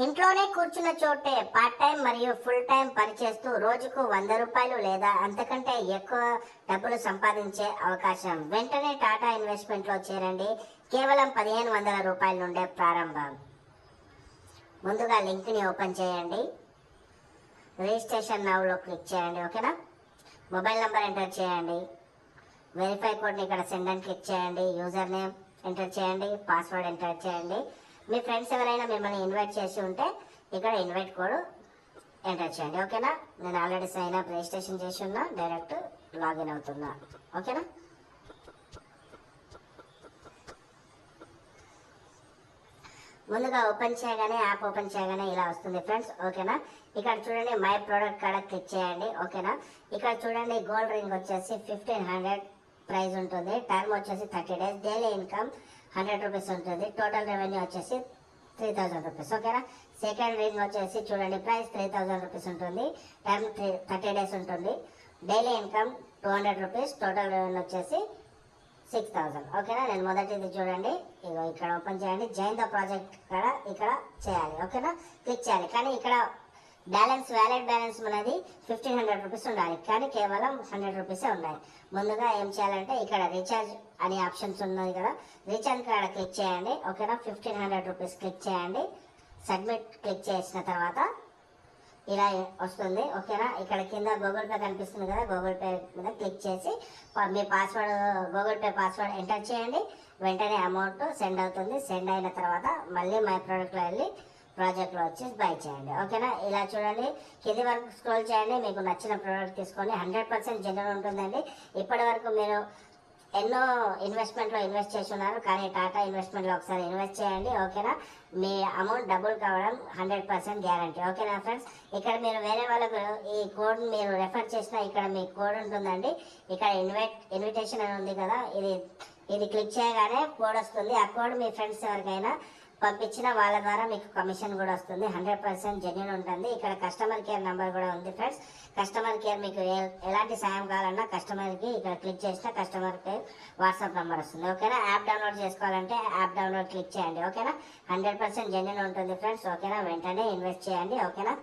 ఇంట్లోనే కూర్చున్న చోటే పార్ట్ టైం మరియు ఫుల్ టైం పనిచేస్తూ రోజుకు 100 రూపాయలు లేదా అంతకంటే ఎక్కువ డబ్బులు సంపాదించే అవకాశం. వెంటనే టాటా ఇన్వెస్ట్మెంట్ లో చేరండి. కేవలం 1500 రూపాయల నుండే ప్రారంభం. ముందుగా లింక్ ని ఓపెన్ చేయండి. రిజిస్ట్రేషన్ నౌ లో క్లిక్ చేయండి. ఓకేనా. మొబైల్ నంబర్ ఎంటర్ చేయండి. వెరిఫై కోడ్ ని ఇక్కడ సెండ్ అని క్లిక్ చేయండి. యూజర్ నేమ్ ఎంటర్ చేయండి. పాస్వర్డ్ ఎంటర్ చేయండి. మీ ఫ్రెండ్స్ ఎవరైనా మిమ్మల్ని ఇన్వైట్ చేసి ఉంటే ఇక్కడ ఇన్వైట్ కోడ్ ఎంటర్ చేయండి. ఓకేనా. నేను ఆల్రెడీ సైన్ అప్ రిజిస్ట్రేషన్ చేసి ఉన్నా. డైరెక్ట్ లాగిన్ అవుతున్నా. ఓకేనా. ముందుగా ఓపెన్ చేయగానే యాప్ ఓపెన్ చేయగానే ఇలా వస్తుంది ఫ్రెండ్స్. ఓకేనా. ఇక్కడ చూడండి మై ప్రోడక్ట్ కాడ క్లిక్ చేయండి. ఓకేనా. ఇక్కడ చూడండి గోల్డ్ రింగ్ వచ్చేసి 1500 ప్రైస్ ఉంటుంది. టర్మ్ వచ్చేసి 30 days. డైలీ ఇన్కమ్ 100 రూపీస్ ఉంటుంది. టోటల్ రెవెన్యూ వచ్చేసి 3000 రూపీస్. ఓకేనా. సెకండ్ రింగ్ వచ్చేసి చూడండి ప్రైస్ 3000 రూపీస్ ఉంటుంది. టర్మ్ 30 days ఉంటుంది. Daily income 200 rupees. Total revenue వచ్చేసి 6000. ఓకేనా. నేను మొదటిది చూడండి ఇగో ఇక్కడ ఓపెన్ చేయండి. జాయిన్ ద ప్రాజెక్ట్ ఇక్కడ చేయాలి. ఓకేనా. క్లిక్ చేయాలి. కానీ ఇక్కడ వ్యాలెట్ బ్యాలెన్స్ మనది 1500 రూపీస్ ఉండాలి. కానీ కేవలం 100 రూపీసే ఉన్నాయి. ముందుగా ఏం చేయాలంటే ఇక్కడ రీఛార్జ్ అనే ఆప్షన్స్ ఉన్నాయి కదా, రీఛార్జ్ కాడ క్లిక్ చేయండి. ఓకేనా. 1500 రూపీస్ క్లిక్ చేయండి. సబ్మిట్ క్లిక్ చేసిన తర్వాత ఇలా వస్తుంది. ఓకేనా. ఇక్కడ కింద గూగుల్ పే కనిపిస్తుంది కదా, గూగుల్ పే మీద క్లిక్ చేసి మీ password Google pay password enter చేయండి. వెంటనే అమౌంట్ సెండ్ అవుతుంది. సెండ్ అయిన తర్వాత మళ్ళీ మై ప్రోడక్ట్లో వెళ్ళి ప్రాజెక్ట్లో వచ్చి బై చేయండి. ఓకేనా. ఇలా చూడండి కింది వరకు స్క్రోల్ చేయండి. మీకు నచ్చిన ప్రోడక్ట్ తీసుకొని 100% జెన్యూన్ ఉంటుందండి. ఇప్పటి వరకు మీరు ఎన్నో ఇన్వెస్ట్మెంట్లో ఇన్వెస్ట్ చేసి ఉన్నారు, కానీ టాటా ఇన్వెస్ట్మెంట్లో ఒకసారి ఇన్వెస్ట్ చేయండి. ఓకేనా. మీ అమౌంట్ డబుల్ కావడం 100% గ్యారంటీ. ఓకేనా ఫ్రెండ్స్. ఇక్కడ మీరు వేరే వాళ్ళకు ఈ కోడ్ మీరు రెఫర్ చేసినా ఇక్కడ మీ కోడ్ ఉంటుందండి. ఇక్కడ ఇన్విటేషన్ అని ఉంది కదా, ఇది క్లిక్ చేయగానే కోడ్ వస్తుంది. ఆ కోడ్ మీ ఫ్రెండ్స్ ఎవరికైనా పంపించిన వాళ్ళ ద్వారా మీకు కమిషన్ కూడా వస్తుంది. 100% జెన్యూన్ ఉంటుంది. ఇక్కడ కస్టమర్ కేర్ నెంబర్ కూడా ఉంది ఫ్రెండ్స్. కస్టమర్ కేర్ మీకు ఎలాంటి సాయం కావాలన్నా కస్టమర్కి ఇక్కడ క్లిక్ చేసినా కస్టమర్ కేర్ వాట్సాప్ నెంబర్ వస్తుంది. ఓకేనా. యాప్ డౌన్లోడ్ చేసుకోవాలంటే యాప్ డౌన్లోడ్ క్లిక్ చేయండి. ఓకేనా. 100% జెన్యూన్ ఉంటుంది ఫ్రెండ్స్. ఓకేనా. వెంటనే ఇన్వెస్ట్ చేయండి. ఓకేనా.